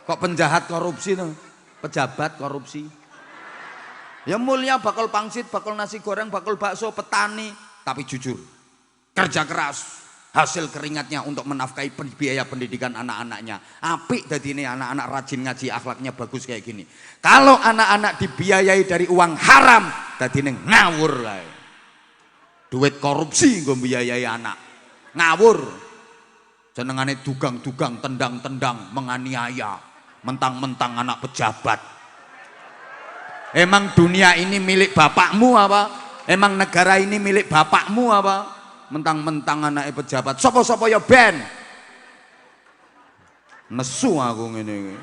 Kok penjahat korupsi tuh? Pejabat korupsi. Ya mulia bakal pangsit, bakal nasi goreng, bakal bakso, petani, tapi jujur. Kerja keras, hasil keringatnya untuk menafkahi biaya pendidikan anak-anaknya. Apik jadi ini anak-anak rajin ngaji, akhlaknya bagus kayak gini. Kalau anak-anak dibiayai dari uang haram, jadi ini ngawur lah. Duit korupsi gue biayai anak, ngawur. Jenengane dugang-dugang, tendang-tendang, menganiaya, mentang-mentang anak pejabat. Emang dunia ini milik bapakmu apa? Emang negara ini milik bapakmu apa? Mentang-mentang anaknya pejabat. Sopo-sopo ya ben. Nesu aku ngene.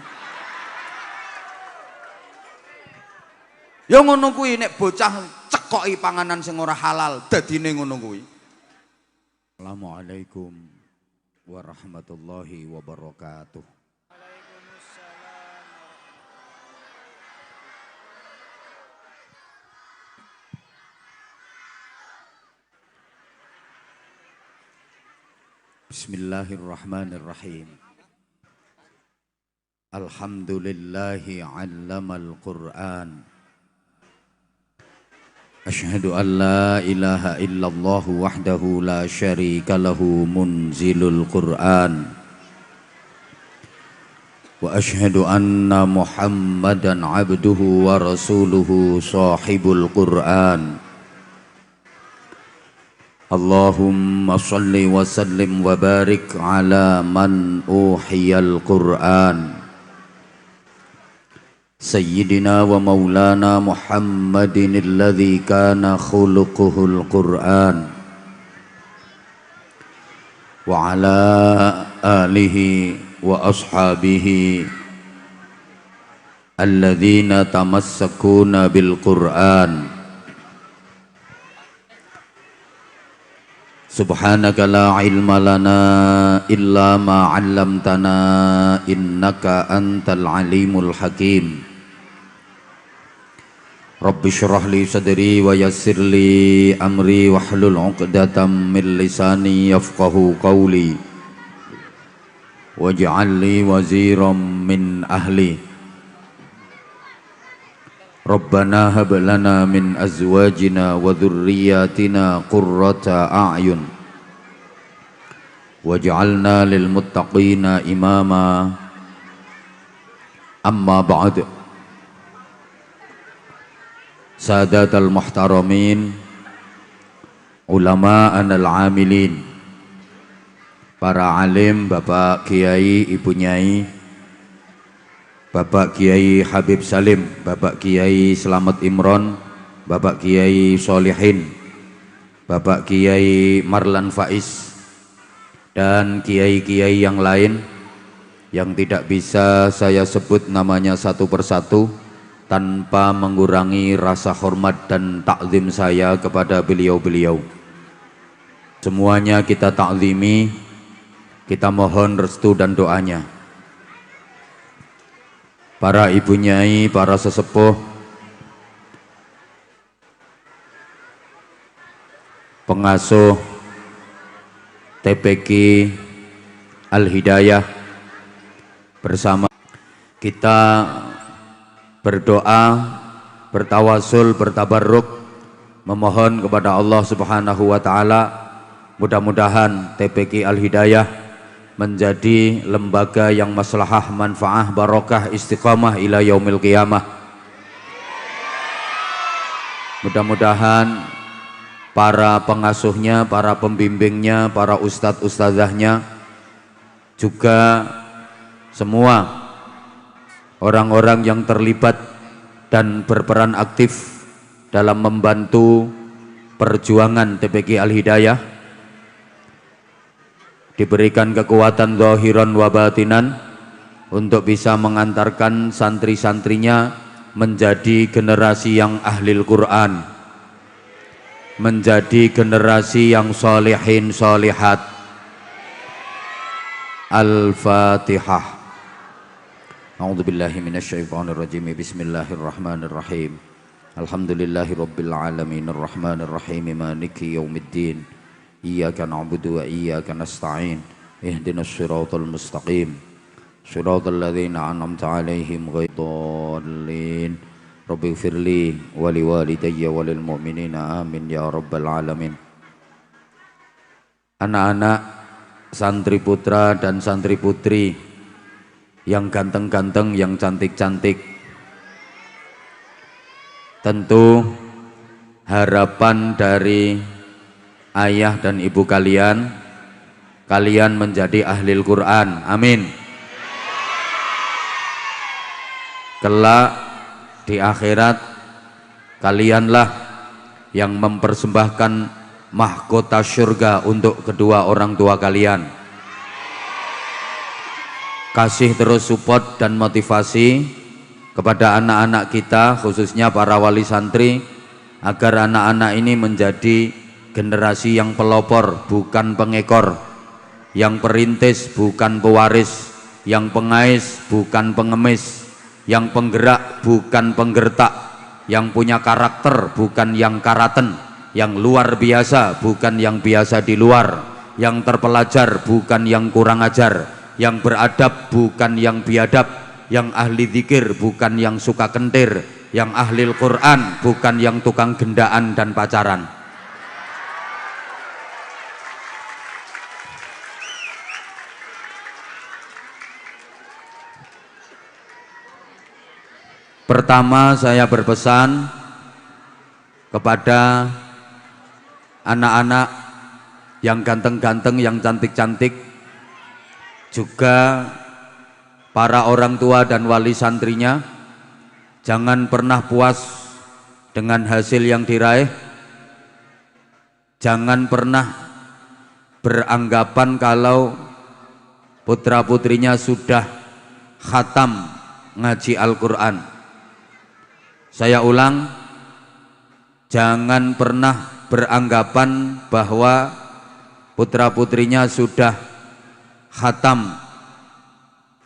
Ya ngono kuwi nek bocah cekoki panganan sing ora halal, dadine ngono kuwi. Assalamualaikum warahmatullahi wabarakatuh. Bismillahirrahmanirrahim. Alhamdulillahi 'allamal Qur'an. Asyhadu an la ilaha illallah wahdahu la syarika lahu munzilul Qur'an. Wa asyhadu anna Muhammadan 'abduhu wa rasuluhu sahibul Qur'an. Allahumma salli wa sallim wa barik ala man uhiyal Qur'an Sayyidina wa maulana Muhammadin alladhi kana khuluquhul Qur'an wa ala alihi wa ashabihi alladhina tamassakuna bil Qur'an. Subhanaka la ilma lana illa ma 'allamtana innaka antal alimul hakim. Rabbi shrah li sadri wa yassir li amri wahlul 'uqdatam min lisani yafqahu qawli waj'al li waziran min ahli. Rabbana hab lana min azwajina wa dhurriyyatina qurrata a'yun waj'alna lil muttaqina imama. Amma ba'd. Sadatal muhtaramin, ulama'an al-amilin, para alim, Bapak Kiai, Ibu Nyai, Bapak Kiai Habib Salim, Bapak Kiai Selamat Imron, Bapak Kiai Solihin, Bapak Kiai Marlan Faiz, dan kiai-kiai yang lain yang tidak bisa saya sebut namanya satu persatu tanpa mengurangi rasa hormat dan takzim saya kepada beliau-beliau. Semuanya kita takzimi, kita mohon restu dan doanya. Para ibu nyai, para sesepuh, pengasuh TPQ Al-Hidayah, bersama kita berdoa, bertawasul, bertabarruk, memohon kepada Allah Subhanahu wa taala mudah-mudahan TPQ Al-Hidayah menjadi lembaga yang maslahah, manfaah, barokah, istiqamah ila yaumil qiyamah. Mudah-mudahan para pengasuhnya, para pembimbingnya, para ustadz-ustadzahnya, juga semua orang-orang yang terlibat dan berperan aktif dalam membantu perjuangan TPQ Al-Hidayah diberikan kekuatan zahiran wa batinan untuk bisa mengantarkan santri-santrinya menjadi generasi yang ahlil Quran, menjadi generasi yang solihin solihat. Al-Fatihah. A'udzubillahi minasyaitonirrajim. Bismillahirrahmanirrahim. Alhamdulillahi rabbil alamin arrahmanirrahim maliki yaumiddin. Iyyaka na'budu wa iyyaka nasta'in. Ihdinas siratal mustaqim. Shiratal ladzina an'amta 'alaihim ghairil dhalin. Rabbighfirli wa liwalidayya wa lil mu'minina amin ya rabbal alamin. Anak-anak, santri putra dan santri putri yang ganteng-ganteng, yang cantik-cantik, tentu harapan dari ayah dan ibu kalian menjadi ahli Al-Quran, amin. Kelak di akhirat kalianlah yang mempersembahkan mahkota surga untuk kedua orang tua kalian. Kasih terus support dan motivasi kepada anak-anak kita, khususnya para wali santri, agar anak-anak ini menjadi generasi yang pelopor bukan pengekor, yang perintis bukan pewaris, yang pengais bukan pengemis, yang penggerak bukan penggertak, yang punya karakter bukan yang karaten, yang luar biasa bukan yang biasa di luar, yang terpelajar bukan yang kurang ajar, yang beradab bukan yang biadab, yang ahli zikir bukan yang suka kentir, yang ahli Al-Quran bukan yang tukang gendaan dan pacaran. Pertama, saya berpesan kepada anak-anak yang ganteng-ganteng, yang cantik-cantik, juga para orang tua dan wali santrinya, jangan pernah puas dengan hasil yang diraih. Jangan pernah beranggapan kalau putra-putrinya sudah khatam ngaji Al-Quran. Saya ulang, jangan pernah beranggapan bahwa putra-putrinya sudah khatam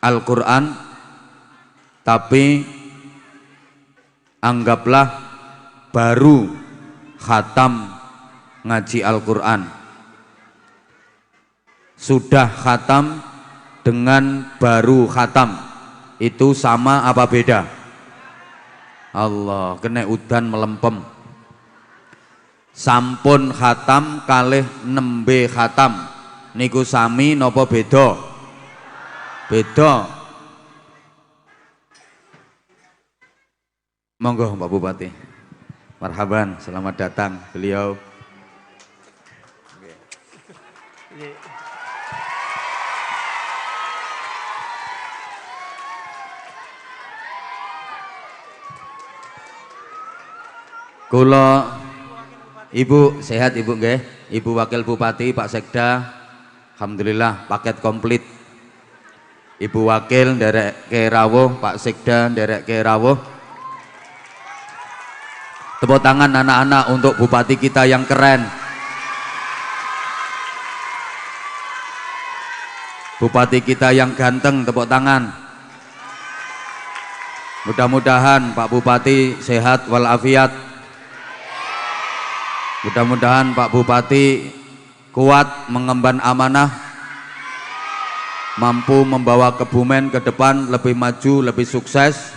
Al-Quran, tapi anggaplah baru khatam ngaji Al-Quran. Sudah khatam dengan baru khatam, itu sama apa beda? Allah, kena udan melempem. Sampun khatam kalih nembe khatam, niku sami nopo beda? Beda. Monggo Pak Bupati, marhaban, selamat datang beliau. Kula Ibu sehat Ibu nggih? Ibu Wakil Bupati, Pak Sekda, alhamdulillah paket komplit. Ibu Wakil nderek ke rawuh, Pak Sekda nderek ke rawuh. Tepuk tangan anak-anak untuk Bupati kita yang keren. Bupati kita yang ganteng, tepuk tangan. Mudah-mudahan Pak Bupati sehat walafiat. Mudah-mudahan Pak Bupati kuat mengemban amanah, mampu membawa Kebumen ke depan lebih maju, lebih sukses,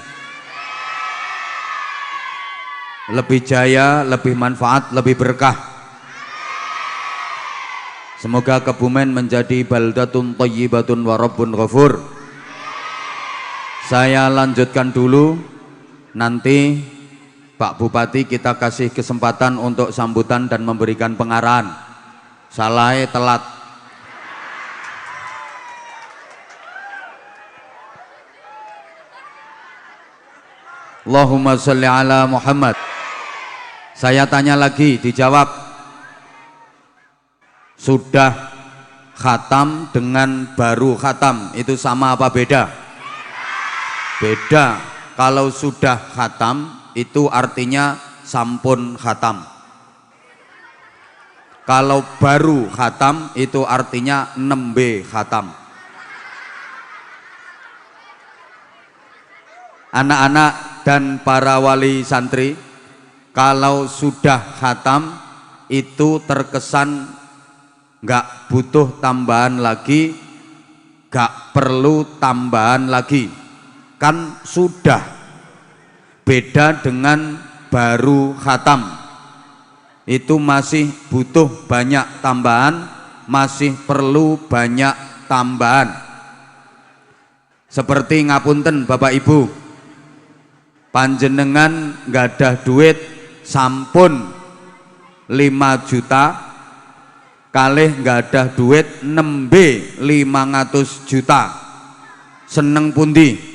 lebih jaya, lebih manfaat, lebih berkah. Semoga Kebumen menjadi baldatun thayyibatun wa rabbun ghafur. Saya lanjutkan dulu, nanti Pak Bupati kita kasih kesempatan untuk sambutan dan memberikan pengarahan. Salahnya telat. Allahumma sholli ala Muhammad. Saya tanya lagi, dijawab. Sudah khatam dengan baru khatam, itu sama apa beda? Beda. Kalau sudah khatam itu artinya sampun khatam. Kalau baru khatam itu artinya nembe khatam. Anak-anak dan para wali santri, kalau sudah khatam itu terkesan nggak butuh tambahan lagi gak perlu tambahan lagi, kan sudah. Beda dengan baru khatam, itu masih butuh banyak tambahan, masih perlu banyak tambahan. Seperti ngapunten Bapak Ibu, panjenengan gak ada duit sampun 5 juta, kalih gak ada duit nembe 500 juta, seneng pundi?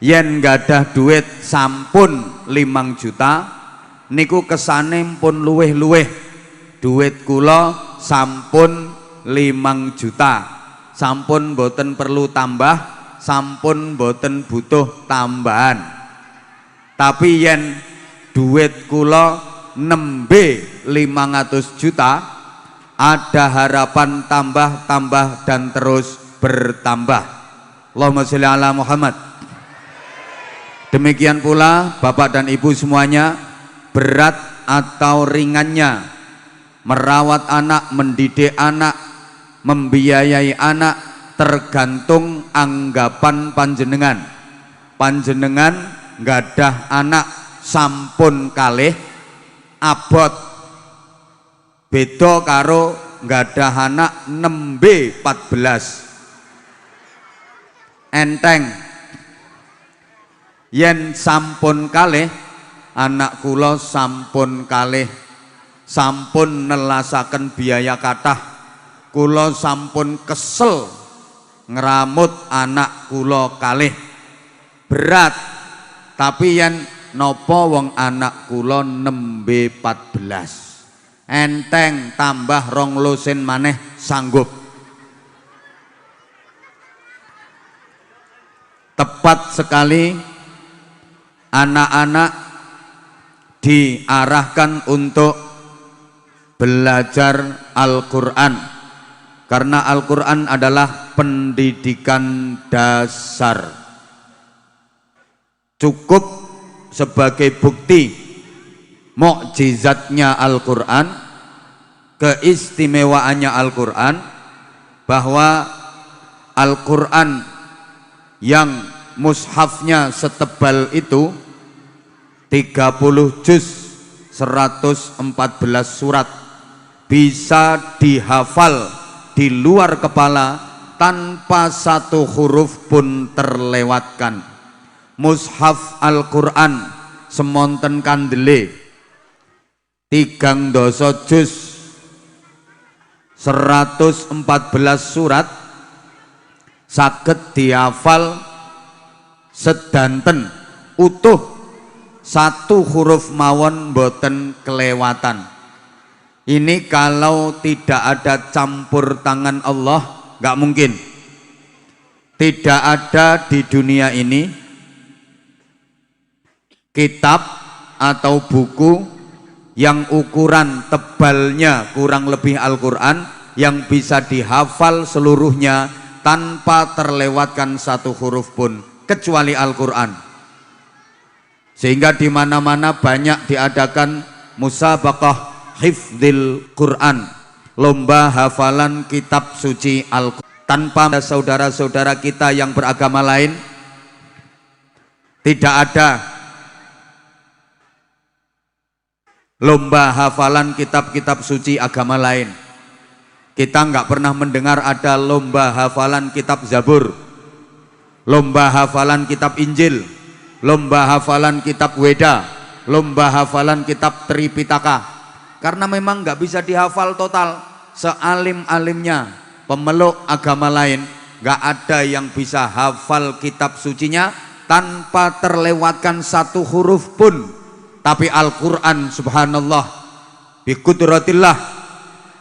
Yen gak ada duit sampun 5 juta niku kesane pun luweh-luweh, duit kula sampun 5 juta, sampun boten perlu tambah, sampun boten butuh tambahan. Tapi yen duit kula nembe 500 juta, ada harapan tambah dan terus bertambah. Allahumma sholli ala Muhammad. Demikian pula Bapak dan Ibu semuanya, berat atau ringannya merawat anak, mendidik anak, membiayai anak tergantung anggapan panjenengan. Panjenengan gadah anak sampun kalih abot, beda karo gadah anak nembe 14 enteng. Yen sampun kalih, anak kula sampun kalih, sampun nelasaken biaya kathah, kula sampun kesel ngeramut anak kula kalih, berat. Tapi yen nopo wong anak kula nembe 14 enteng, tambah 2 lusin maneh sanggup. Tepat sekali anak-anak diarahkan untuk belajar Al-Quran, karena Al-Quran adalah pendidikan dasar. Cukup sebagai bukti mukjizatnya Al-Quran, keistimewaannya Al-Quran, bahwa Al-Quran yang mushafnya setebal itu 30 juz 114 surat bisa dihafal di luar kepala tanpa satu huruf pun terlewatkan. Mushaf Al-Quran semonten kandele 3 juz 114 surat saged dihafal sedanten utuh, satu huruf mawon boten kelewatan. Ini kalau tidak ada campur tangan Allah nggak mungkin. Tidak ada di dunia ini kitab atau buku yang ukuran tebalnya kurang lebih Al-Quran yang bisa dihafal seluruhnya tanpa terlewatkan satu huruf pun, kecuali Al-Quran. Sehingga di mana-mana banyak diadakan musabaqah hifdzil Quran, lomba hafalan kitab suci Al-Quran. Tanpa saudara-saudara kita yang beragama lain, tidak ada lomba hafalan kitab-kitab suci agama lain. Kita nggak pernah mendengar ada lomba hafalan kitab Zabur, lomba hafalan kitab Injil, lomba hafalan kitab Weda, lomba hafalan kitab Tripitaka, karena memang nggak bisa dihafal total. Sealim-alimnya pemeluk agama lain, nggak ada yang bisa hafal kitab sucinya tanpa terlewatkan satu huruf pun. Tapi Al-Quran subhanallah biqudratillah,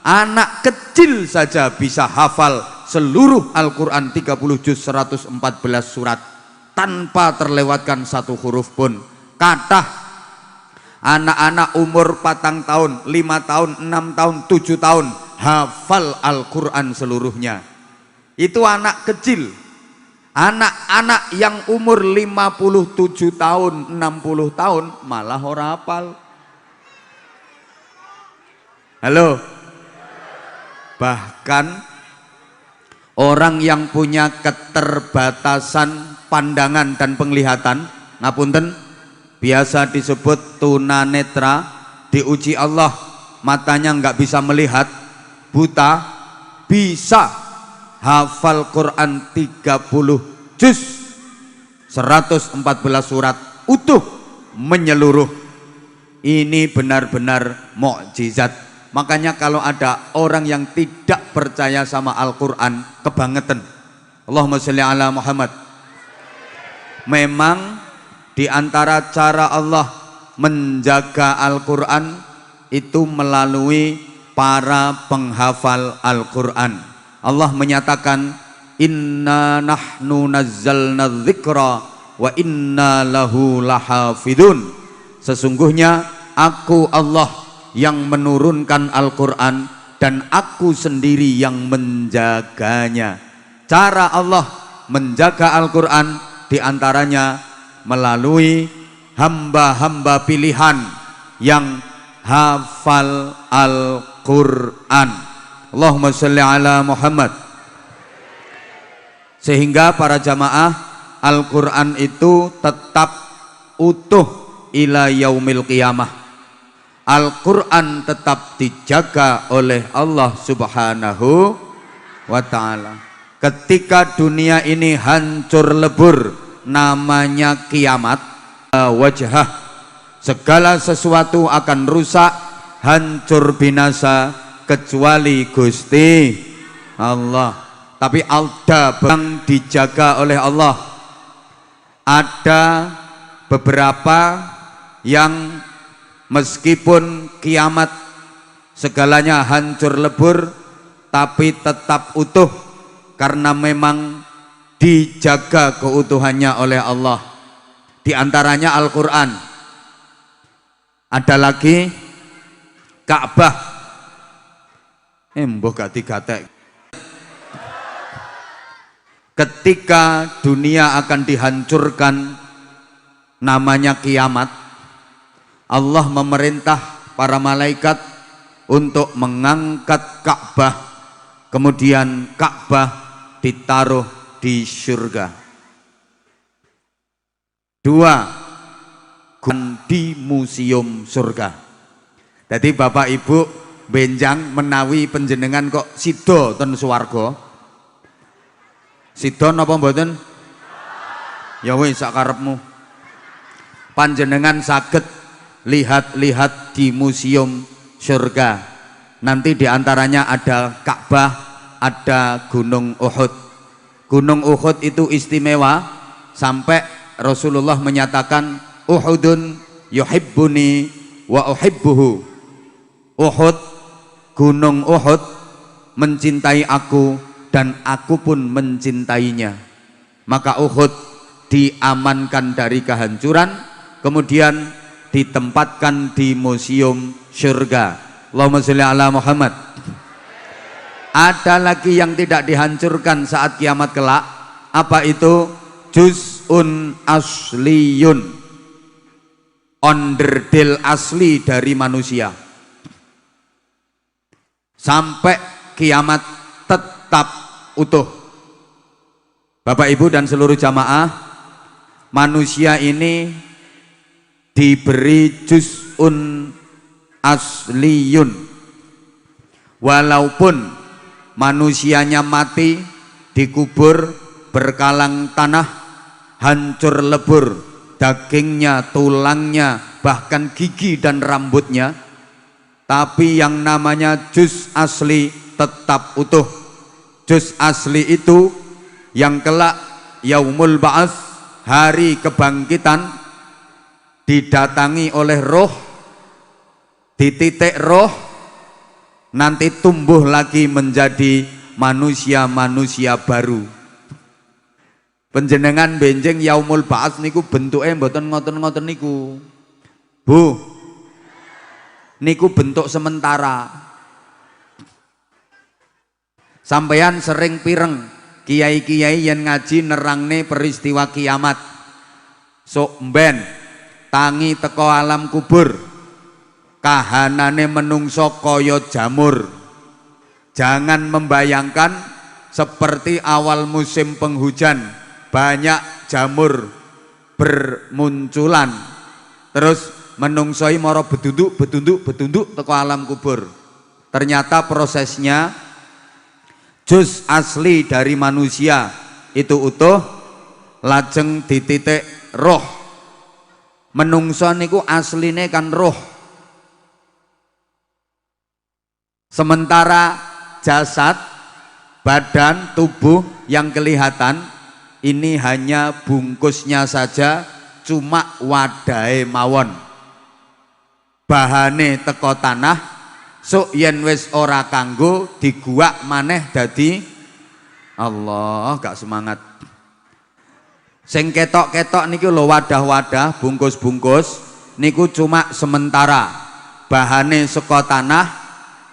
anak kecil saja bisa hafal seluruh Al-Quran 30 juz 114 surat tanpa terlewatkan satu huruf pun. Kathah anak-anak umur 4 tahun, 5 tahun, 6 tahun, 7 tahun hafal Al-Quran seluruhnya. Itu anak kecil. Anak-anak yang umur 57 tahun, 60 tahun malah ora hafal. Halo. Bahkan orang yang punya keterbatasan pandangan dan penglihatan, ngapunten, biasa disebut tunanetra, diuji Allah, matanya nggak bisa melihat, buta, bisa hafal Quran 30 juz, 114 surat utuh menyeluruh. Ini benar-benar mukjizat. Makanya kalau ada orang yang tidak percaya sama Al-Quran, kebangetan. Allahumma sholli ala Muhammad. Memang di antara cara Allah menjaga Al-Quran itu melalui para penghafal Al-Quran. Allah menyatakan, inna nahnu nazzalna dzikra wa inna lahu lahafidun. Sesungguhnya aku Allah yang menurunkan Al-Quran dan aku sendiri yang menjaganya. Cara Allah menjaga Al-Quran diantaranya melalui hamba-hamba pilihan yang hafal Al-Quran. Allahumma sholli ala Muhammad. Sehingga para jamaah, Al-Quran itu tetap utuh ila yaumil qiyamah. Al-Quran tetap dijaga oleh Allah Subhanahu wa ta'ala. Ketika dunia ini hancur lebur, namanya kiamat, wajhah, segala sesuatu akan rusak, hancur binasa, kecuali Gusti Allah. Tapi ada yang dijaga oleh Allah. Ada beberapa yang meskipun kiamat segalanya hancur lebur, tapi tetap utuh karena memang dijaga keutuhannya oleh Allah. Di antaranya Al-Quran. Ada lagi Ka'bah. Mbok gak digatek. Ketika dunia akan dihancurkan, namanya kiamat, Allah memerintah para malaikat untuk mengangkat Ka'bah, kemudian Ka'bah ditaruh di surga. 2, di museum surga. Jadi Bapak Ibu benjang menawi panjenengan kok sida ten swarga. Sida napa mboten? Ya wis sak karepmu. Panjenengan saged lihat-lihat di museum surga. Nanti diantaranya ada Ka'bah, ada Gunung Uhud. Gunung Uhud itu istimewa sampai Rasulullah menyatakan, Uhudun yuhibbuni wa uhibbuhu. Uhud, Gunung Uhud mencintai aku dan aku pun mencintainya. Maka Uhud diamankan dari kehancuran, kemudian ditempatkan di museum surga. Allahumma sholli ala Muhammad. Ada lagi yang tidak dihancurkan saat kiamat kelak. Apa itu? Juz'un asliyun, onderdil asli dari manusia. Sampai kiamat tetap utuh. Bapak Ibu dan seluruh jamaah, manusia ini diberi juz'un asliyun. Walaupun manusianya mati, dikubur, berkalang tanah, hancur lebur, dagingnya, tulangnya, bahkan gigi dan rambutnya, tapi yang namanya juz asli tetap utuh. Juz asli itu yang kelak yaumul ba'ats, hari kebangkitan, didatangi oleh roh, dititik roh, nanti tumbuh lagi menjadi manusia-manusia baru. Penjenengan benjing yaumul ba'ats niku bentuke mboten ngoten-ngoten niku. Bu, niku bentuk sementara. Sampeyan sering pireng kiai-kiai yang ngaji nerangne peristiwa kiamat. Sok mben tangi teko alam kubur, kahanane menungso kaya jamur. Jangan membayangkan seperti awal musim penghujan, banyak jamur bermunculan, terus menungsoi moro betunduk teko alam kubur. Ternyata prosesnya juz asli dari manusia itu utuh, lajeng dititik roh. Menungso niku asline kan roh. Sementara jasad, badan, tubuh yang kelihatan ini hanya bungkusnya saja, cuma wadahe mawon. Bahane teko tanah, sok yen wis ora kanggo diguak maneh dadi Allah, gak semangat. Sing ketok-ketok niki lho wadah-wadah, bungkus-bungkus niku cuma sementara. Bahane saka tanah,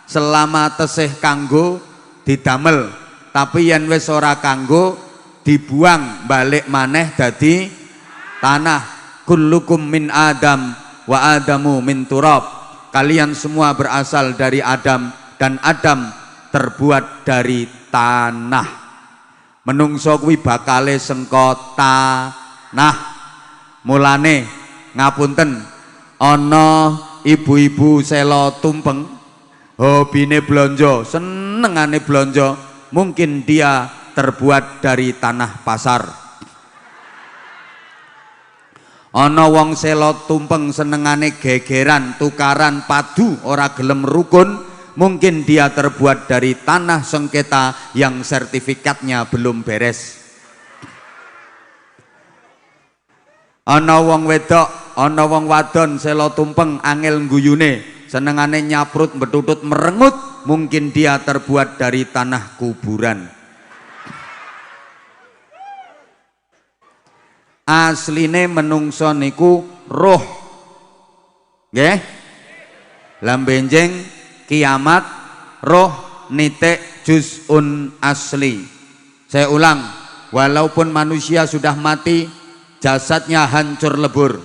selama tesih kanggo didamel, tapi yen wis ora kanggo dibuang balik maneh dadi tanah. Kullukum min Adam wa Adamu min turab. Kalian semua berasal dari Adam dan Adam terbuat dari tanah. Menungso kuwi bakale sengko tanah. Mulane ngapunten, ana ibu-ibu selo tumpeng hobine blonjo, senengane blonjo, mungkin dia terbuat dari tanah pasar. Ana wong selo tumpeng senengane gegeran, tukaran, padu, ora gelem rukun, mungkin dia terbuat dari tanah sengketa yang sertifikatnya belum beres. Ana wong wedok, ana wong wadon selo tumpeng angel guyune, senengane nyaprut, betutut, merengut, mungkin dia terbuat dari tanah kuburan. Asline menungso niku roh, nggih. Lambenjing kiamat roh nitik juz'un asli. Saya ulang, walaupun manusia sudah mati, jasadnya hancur lebur,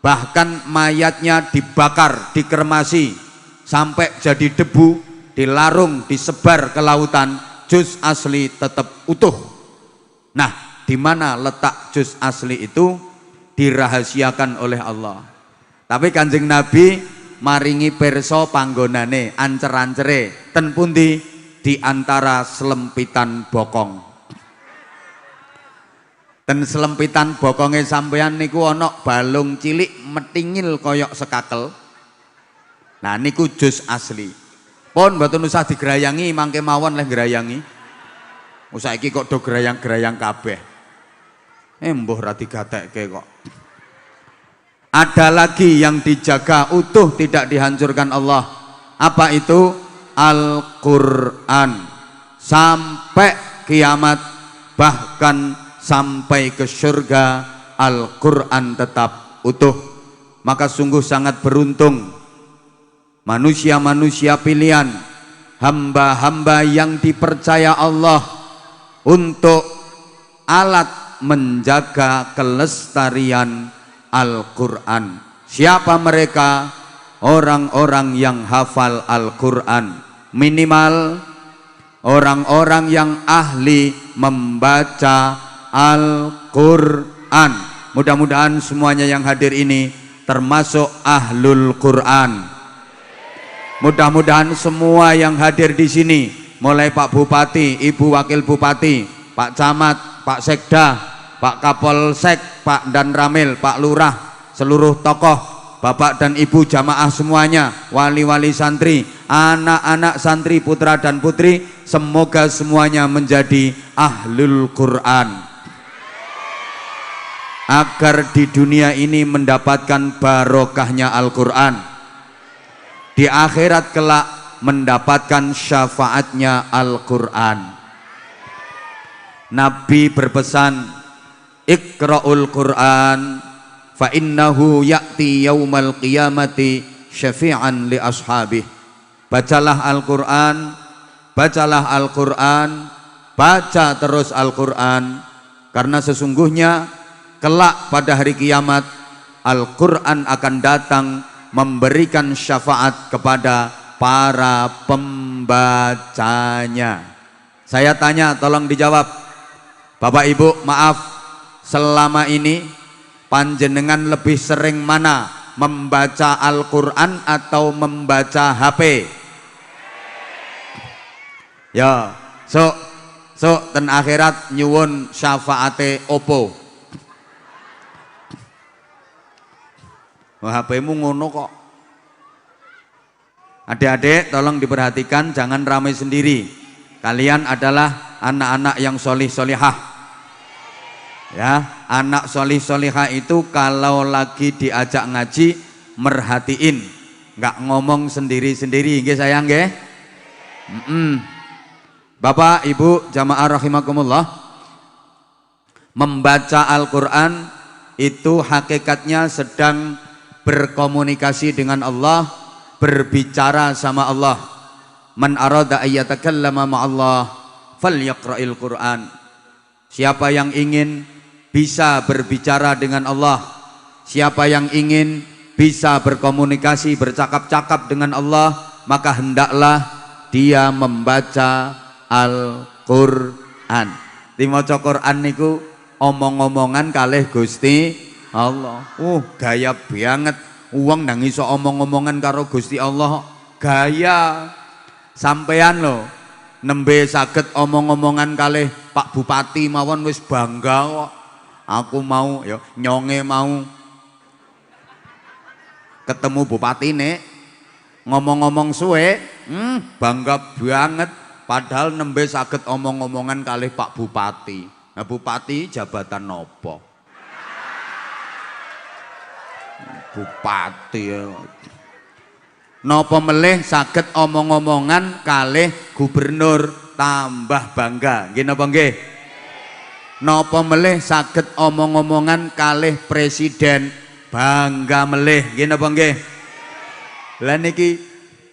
bahkan mayatnya dibakar, dikremasi sampai jadi debu, dilarung, disebar ke lautan, juz asli tetap utuh. Nah, di mana letak juz asli itu? Dirahasiakan oleh Allah. Tapi Kanjeng Nabi maringi pirsa panggonane, ancer-ancere ten pundi? Di antara selempitan bokong. Ten selempitan bokonge sampeyan niku ana balung cilik metingil koyok sekakel. Nah niku juz asli. Pun mboten usah digerayangi, mangke mawon leh gerayangi. Saiki kok do gerayang-gerayang kabeh. Mbuh ra digatekke kok. Ada lagi yang dijaga utuh, tidak dihancurkan Allah. Apa itu? Al-Quran. Sampai kiamat, bahkan sampai ke surga, Al-Quran tetap utuh. Maka sungguh sangat beruntung manusia-manusia pilihan, hamba-hamba yang dipercaya Allah untuk alat menjaga kelestarian Al-Quran. Siapa mereka? Orang-orang yang hafal Al-Quran, minimal orang-orang yang ahli membaca Al-Quran. Mudah-mudahan semuanya yang hadir ini termasuk ahlul Quran. Mudah-mudahan semua yang hadir di sini, mulai Pak Bupati, Ibu Wakil Bupati, Pak Camat, Pak Sekda, Pak Kapolsek, Pak Dan Ramil, Pak Lurah, seluruh tokoh, Bapak dan Ibu jamaah semuanya, wali-wali santri, anak-anak santri putra dan putri, semoga semuanya menjadi ahlul Quran, agar di dunia ini mendapatkan barokahnya Al-Quran, di akhirat kelak mendapatkan syafaatnya Al-Quran. Nabi berpesan, Iqra'ul Quran fa innahu ya'ti yaumal qiyamati syafi'an li ashabih. Bacalah Al-Quran, bacalah Al-Quran, baca terus Al-Quran, karena sesungguhnya kelak pada hari kiamat Al-Quran akan datang memberikan syafaat kepada para pembaca. membacanya. Saya tanya, tolong dijawab. Bapak Ibu, maaf, selama ini panjenengan lebih sering mana? Membaca Al-Quran atau membaca HP? Ya, so ten akhirat nyuwun syafaate opo? HP-mu ngono kok. Adik-adik tolong diperhatikan, jangan ramai sendiri. Kalian adalah anak-anak yang solih-solihah. Ya, anak solih-solihah itu kalau lagi diajak ngaji merhatiin, nggak ngomong sendiri-sendiri, nggih sayang nggih? Bapak, Ibu, jamaah rahimakumullah, membaca Al-Quran itu hakikatnya sedang berkomunikasi dengan Allah, berbicara sama Allah. Man arada ayyatakallama ma'allah falyaqra'il Qur'an. Siapa yang ingin bisa berbicara dengan Allah, siapa yang ingin bisa berkomunikasi, bercakap-cakap dengan Allah, maka hendaklah dia membaca Al-Qur'an. Di maca Quran niku omong-omongan kalih Gusti Allah. Gaya banget uang nang iso omong-omongan karo Gusti Allah. Gaya sampean lo nembe saged omong-omongan kalih Pak Bupati mawon wis bangga kok. Aku mau ya nyonge mau ketemu bupati nek ngomong-ngomong suwe, bangga banget. Padahal nembe saged omong-omongan kalih Pak Bupati. Nah, Bupati jabatan nopo? Bupati napa melih saged omong-omongan kalih gubernur, tambah bangga nggih napa nggih? Napa melih saged omong-omongan kalih presiden, bangga melih nggih napa nggih? Lah niki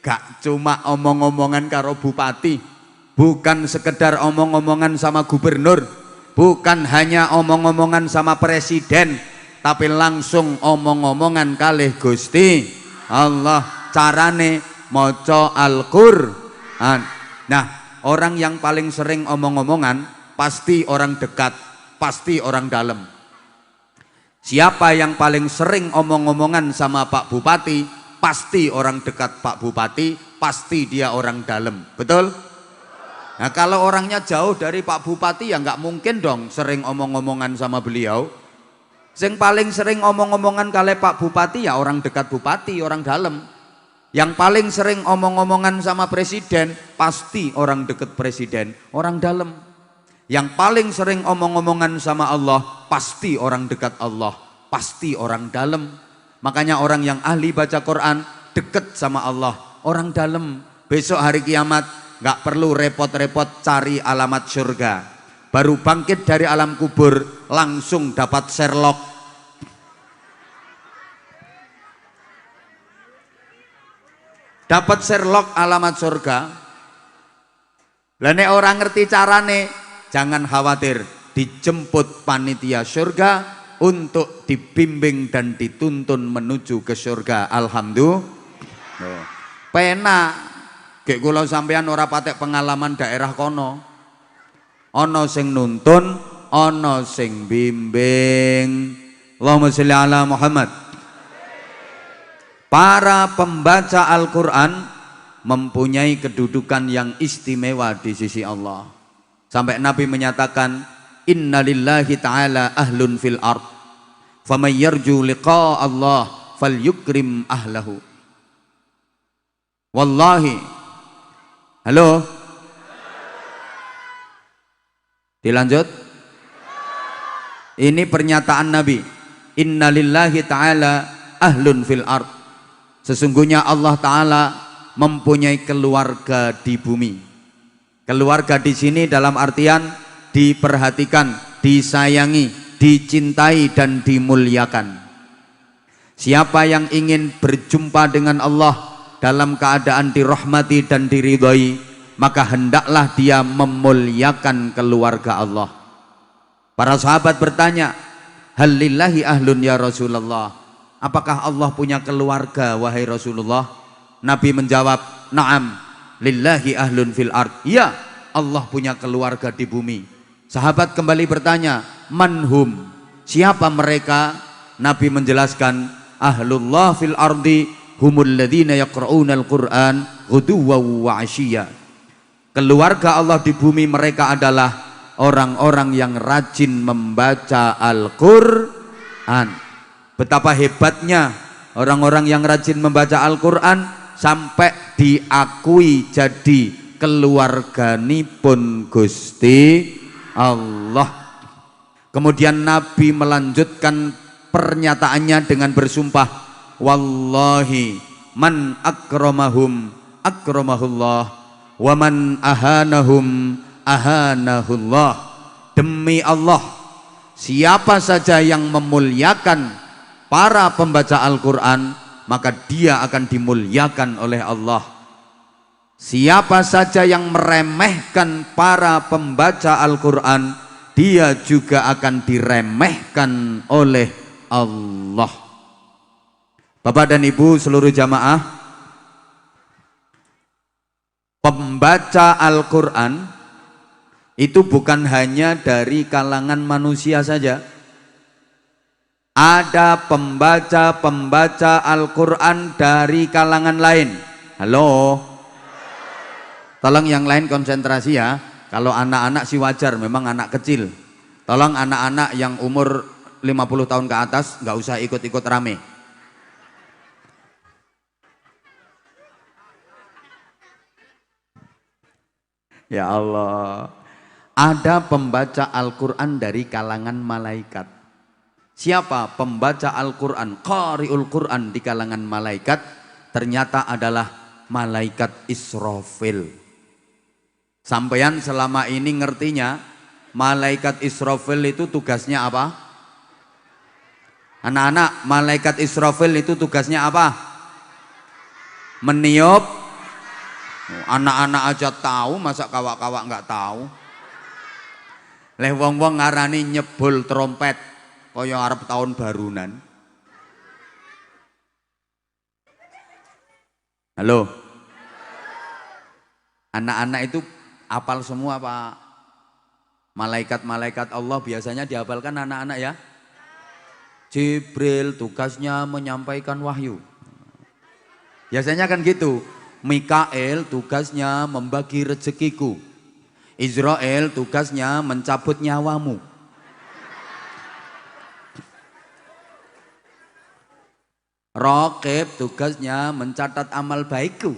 gak cuma omong-omongan karo bupati, bukan sekedar omong-omongan sama gubernur, bukan hanya omong-omongan sama presiden, tapi langsung omong-omongan kalih Gusti Allah. Carane maca Al-Qur'an. Nah, orang yang paling sering omong-omongan pasti orang dekat, pasti orang dalam. Siapa yang paling sering omong-omongan sama Pak Bupati, pasti orang dekat Pak Bupati, pasti dia orang dalam. Betul? Nah, kalau orangnya jauh dari Pak Bupati ya nggak mungkin dong sering omong-omongan sama beliau. Yang paling sering omong-omongan kali Pak Bupati ya orang dekat Bupati, orang dalam. Yang paling sering omong-omongan sama presiden pasti orang dekat presiden, orang dalam. Yang paling sering omong-omongan sama Allah pasti orang dekat Allah, pasti orang dalam. Makanya orang yang ahli baca Quran dekat sama Allah, orang dalam. Besok hari kiamat nggak perlu repot-repot cari alamat surga. Baru bangkit dari alam kubur langsung dapat Sherlock. Dapat Sherlock alamat surga. Lah nek orang ngerti carane, jangan khawatir, dijemput panitia surga untuk dibimbing dan dituntun menuju ke surga. Alhamdulillah. Pena gek kula sampean ora patek pengalaman daerah kono. Ana sing nuntun, ana sing bimbing. Allahumma sholli ala Muhammad. Para pembaca Al-Quran mempunyai kedudukan yang istimewa di sisi Allah. Sampai Nabi menyatakan, Inna lillahi ta'ala ahlun fil ard, faman yarju liqa Allah fal yukrim ahlahu. Wallahi, halo, dilanjut. Ini pernyataan Nabi, Inna lillahi ta'ala ahlun fil ard. Sesungguhnya Allah Ta'ala mempunyai keluarga di bumi. Keluarga di sini dalam artian diperhatikan, disayangi, dicintai dan dimuliakan. Siapa yang ingin berjumpa dengan Allah dalam keadaan dirahmati dan diridhai, maka hendaklah dia memuliakan keluarga Allah. Para sahabat bertanya, hal lillahi ahlun ya Rasulullah? Apakah Allah punya keluarga wahai Rasulullah? Nabi menjawab, na'am, lillahi ahlun fil ard. Ya, Allah punya keluarga di bumi. Sahabat kembali bertanya, manhum, siapa mereka? Nabi menjelaskan, ahlullah fil ardi humul ladzina yaqra'unal Qur'an ghuduwwan wa 'ashiyya. Keluarga Allah di bumi mereka adalah orang-orang yang rajin membaca Al-Qur'an. Betapa hebatnya orang-orang yang rajin membaca Al-Qur'an sampai diakui jadi keluarganipun Gusti Allah. Kemudian Nabi melanjutkan pernyataannya dengan bersumpah, wallahi man akramahum akramahullah wa man ahanahum ahanahullah. Demi Allah, siapa saja yang memuliakan para pembaca Al-Quran, maka dia akan dimuliakan oleh Allah. Siapa saja yang meremehkan para pembaca Al-Quran, dia juga akan diremehkan oleh Allah. Bapak dan Ibu seluruh jamaah, pembaca Al-Quran itu bukan hanya dari kalangan manusia saja. Ada pembaca Al-Quran dari kalangan lain. Halo, tolong yang lain konsentrasi ya. Kalau anak-anak sih wajar, memang anak kecil. Tolong anak-anak yang umur 50 tahun ke atas nggak usah ikut-ikut rame. Ya Allah, ada pembaca Al-Quran dari kalangan malaikat. Siapa pembaca Al-Quran, qari'ul Quran di kalangan malaikat? Ternyata adalah malaikat Israfil. Sampeyan selama ini ngertinya malaikat Israfil itu tugasnya apa? Anak-anak, malaikat Israfil itu tugasnya apa? Meniup. Anak-anak aja tahu, masa kawak-kawak nggak tahu? Leh wong-wong ngarani nyebul trompet kaya arep tahun barunan. Halo, anak-anak itu apal semua Pak. Malaikat-malaikat Allah biasanya dihafalkan anak-anak ya. Jibril tugasnya menyampaikan wahyu. Biasanya kan gitu. Mikael tugasnya membagi rezekiku. Israel tugasnya mencabut nyawamu. Raqib tugasnya mencatat amal baikku.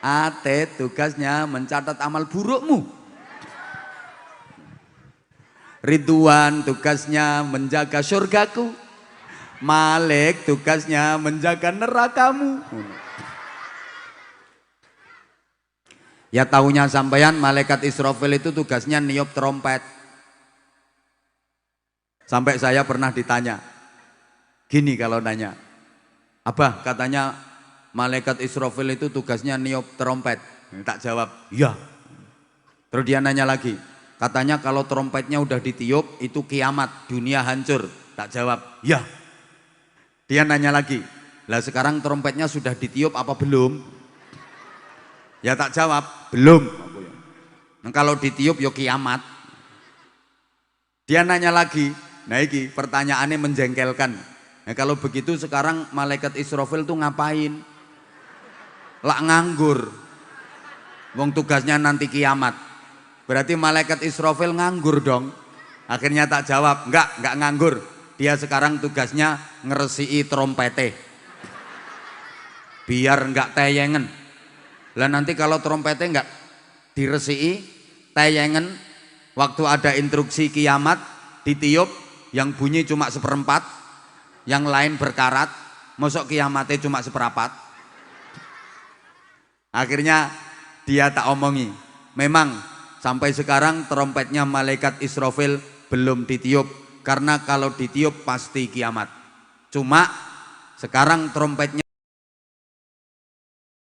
Atid tugasnya mencatat amal burukmu. Ridwan tugasnya menjaga surgaku. Malik tugasnya menjaga nerakamu. Ya tahunya sampeyan malaikat Israfil itu tugasnya niup trompet. Sampai saya pernah ditanya, gini kalau nanya, Abah katanya malaikat Israfil itu tugasnya niup trompet. Tak jawab, iya. Terus dia nanya lagi, katanya kalau trompetnya udah ditiup itu kiamat, dunia hancur. Tak jawab, iya. Dia nanya lagi, lah sekarang trompetnya sudah ditiup apa belum? Ya tak jawab, belum. Nah, kalau ditiup ya kiamat. Dia nanya lagi, nah ini pertanyaannya menjengkelkan. Nah, kalau begitu sekarang malaikat Israfil tuh ngapain? Lak nganggur. Wong tugasnya nanti kiamat. Berarti malaikat Israfil nganggur dong. Akhirnya tak jawab, enggak nganggur. Dia sekarang tugasnya ngeresiki trompete. Biar enggak teyengen. Lah nanti kalau trompetnya enggak diresiki, tayangan, waktu ada instruksi kiamat ditiup, yang bunyi cuma seperempat, yang lain berkarat, mosok kiamatnya cuma seperempat. Akhirnya dia tak omongi, memang sampai sekarang trompetnya malaikat Israfil belum ditiup, karena kalau ditiup pasti kiamat. Cuma sekarang trompetnya